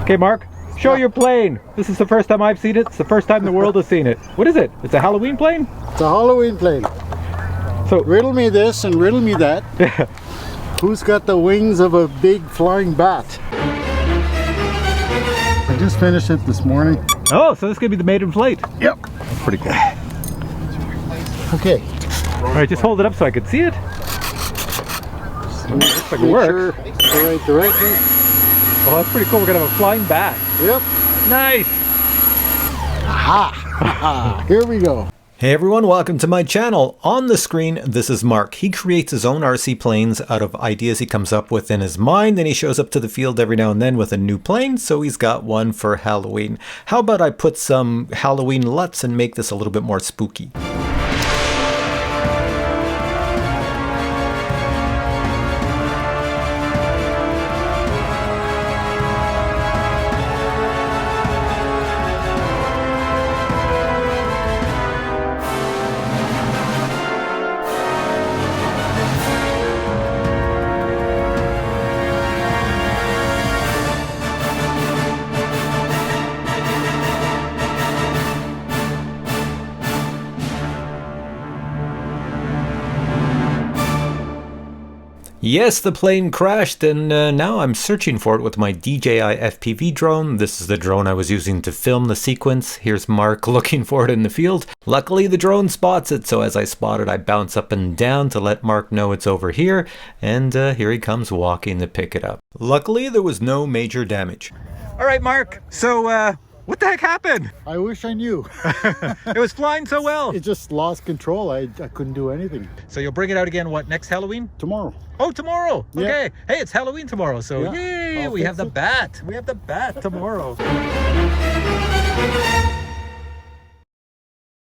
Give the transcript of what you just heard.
Okay, Mark, show your plane. This is the first time I've seen it. It's the first time the world has seen it. What is it? It's a Halloween plane? It's a Halloween plane. So riddle me this and riddle me that. Who's got the wings of a big flying bat? I just finished it this morning. Oh, so this could be the Maiden flight. Yep. That's pretty cool. Okay. All right, just hold it up so I can see it. Looks like it works. Sure the right direction. Oh, that's pretty cool. We're gonna have a flying bat. Yep. Nice. Aha! Here we go. Hey everyone, welcome to my channel. On the screen, this is Mark. He creates his own RC planes out of ideas he comes up with in his mind, and he shows up to the field every now and then with a new plane, so he's got one for Halloween. How about I put some Halloween LUTs and make this a little bit more spooky? Yes, the plane crashed, and now I'm searching for it with my DJI FPV drone. This is the drone I was using to film the sequence. Here's Mark looking for it in the field. Luckily, the drone spots it, so as I spot it, I bounce up and down to let Mark know it's over here, and here he comes walking to pick it up. Luckily, there was no major damage. All right, Mark. So, what the heck happened? I wish I knew. It was flying so well. It just lost control. I couldn't do anything. So you'll bring it out again, what, next Halloween? Tomorrow. Oh, tomorrow. Yeah. Okay. Hey, it's Halloween tomorrow, so Yeah, yay, I'll we fix have the it. bat. We have the bat tomorrow.